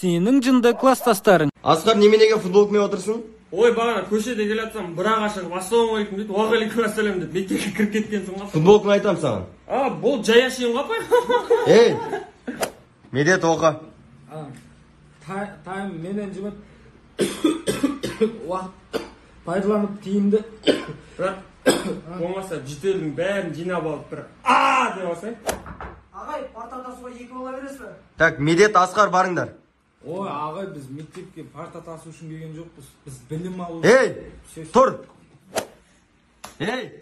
Сенің жынды класстастарың. Асқар неменеге футбол кімей отырсың? Ой, бағана көшеде келе жатсам, бір аға шығып, ассалаумағалейкум дейді, уағалейкум ассалам деп мектепке кіріп кеткенсің ғой. Футбол кім айтам саған? Бұл жай ашайын ғой апай. Ей! Медет оқы. Тайм менеджмент уақыт пайдаланып тиімді. Бірақ болмаса жүтелдің бәрін жинап алып бір деп алсай. Ағай, парта тасуға 2 бола бересіз бе? Так, Медет, Асқар барыңдар. Ой, ағай, біз мектепке парта тасу үшін келген жоқпыз. Біз білім алу. Ей! Тұр! Ей!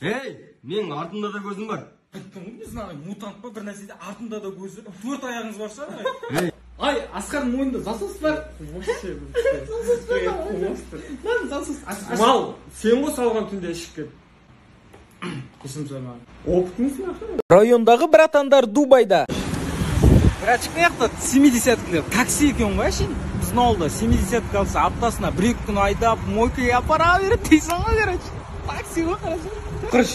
Ей! Менің артымда да көзім бар. Не знаю, мутант па бір нәрседе артында да көзі. 4 аяғыңыз бар шығар. Ай, Асқардың мойнында засос бар. Мал, сен ғой салған түнде ішіп кеп. Опытыңыз ма? Райондағы братандар Дубайда. Братчик маяқты 70-лер такси екен ғой әшейін. Біздің ауылда 70 қалса аптасына 1-2 күн айдап, мойкаға апара береді дейсің ғой, короче. Такси ғой, қарашы. Құрыш.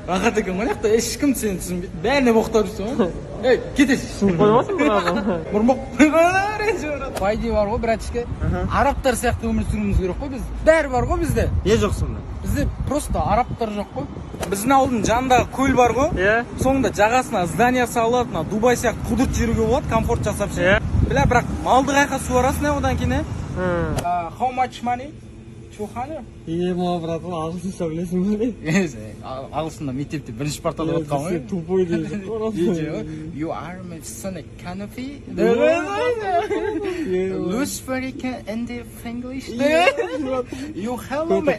Рахат екен ғой, яқты ешкім сені түсінбейді. Бәріне боқтап жүрсің ғой. Ей, кетесің. Қоймасын бұраға. Мұрмақ. Пайде бар ғой, братчикке. Арабтар сияқты өмір сүруіміз керек қой біз. Бәрі бар ғой бізде. Не жоқ сонда? Бізде просто арабтар жоқ қой. Біздің ауылдың жанындағы көл бар ғой. Соңында жағасына здания салады, Дубай сияқты құдырт жүруге болады, комфорт жасап ше. Бірақ малды қайқа суарасың одан кейін. How much money? 200? Ема, братан, ағылшынша білесің бе? Ағылшында мектепте бірінші партада отқан ғой. Тупой дейді. You are my son of canopy. Loose very in the English. You hello me.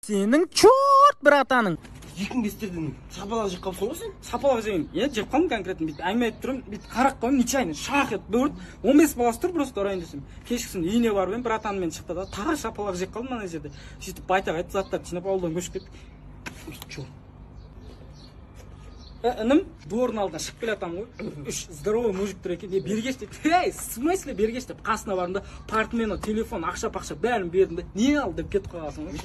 Сенің чорт братаның. Екінбестерден сапалақ жеп қалыпсың ғой сен? Сапалақ жеген, жеп қалым конкретно. Бүйтіп әңгіме айтып тұрмын, бүйтіп қарап қойым, нечайно шақ етіп бөрді. 15 баласы тұр, просто ұрайын десем. Кешкісін үйіне барып едім, братанымен шықты да, тағы сапалақ жеп қалдым ана жерде. Сөйтіп байтақ айтты заттарды жинап ауылдан көшіп кеттік. Інім двордың алдына шығып келе жатамын ғой. 3 здоровый мужик тұр екен. Бергеш деп. Ей, в смысле бергеш деп қасына бардым да, портмені, телефон, ақша-пақша бәрін бердім де, не ал деп кетіп қаласың ғой.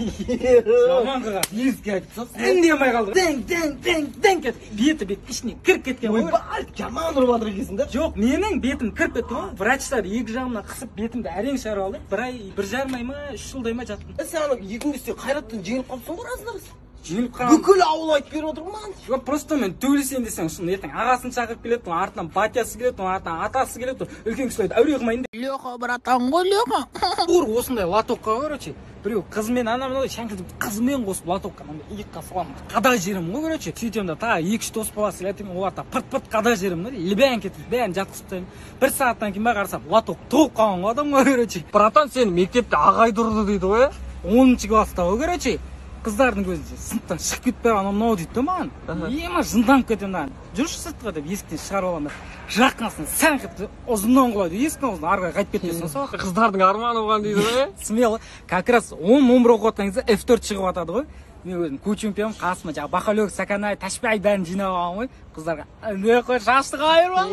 Жаманға еске айтып, үндемей қалды. Дәң кетіп, беті бет ішіне кіріп кеткен ғой. Жаман ұрып жатыр екенсің да? Жоқ, менің бетім кіріп кетті ғой. Врачтар екі жағымнан қысып бетімді әрең шығарып алды. 1,5 ай ма, 3 жылдай ма жаттым. Сен ана екінбесте қайраттан жеңіліп қалыпсың ғой разындарыз. Бүкіл ауыл айтып беріп отыр маған. Просто мен төйлесен десең, шын ертең ағасын шақырып келеді, артынан батясы келеді, артынан атасы келеді, үлкен кісілерді әуре қылмайын деп. Леха, братан ғой, Леха. Тур осындай латокқа, короче. Біреу қызымен, анамын шәңкілді қызымен қосып латокқа, иыққа саламын. Қадай жерім ғой, короче. Сөйтем да тағы 2-3 дос баласы келеді, оларда пырт-пырт қадай жерім ғой, лебән кетіп, бәрін жатқызып тастаймын. 1 сағаттан кейін бәрі қарасам, латок толып қалған ғой адам ғой, короче. Братан, сен мектепте ағайды ұрды дейді ғой, 10-ші класста ғой, короче. Қыздардың көзінше сыныптан шығып кетіп бәрі анау дейді маған. Ема жынданып кетемін да. Жүрші сыртқа деп есіктен шығарып аламын. Жаққасын сән кетті, ұзыннан құлайды. Есіктен ұзын арғай қайтып кетпесін сол. Қыздардың арманы оған дейді ғой. Смело. Как раз 10-11 оқып жатқан кезде F4 шығып жатады ғой. Мен өзім көчемпем қасыма жаңағы бақалек, саканай, ташпай бәрін жинап алғанмын ғой. Қыздарға не қой шашты қайырман.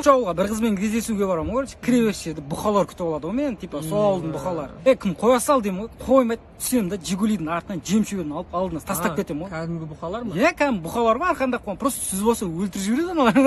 Шоуға бір қызбен кездесуге барамын ғой. Кіребес жерде бұқалар күтіп алады ғой мен, типа сол ауылдың бұқалары. Кім қоя сал деймін ғой. Қоймайды. Түсемін да Жигулидің артынан жем-шөбін алып алдына тастап кетемін ғой. Кәдімгі бұқалар ма? Кәдімгі бұқалар бар, арқанда қойып просто сөз болса өлтіріп жібереді олар.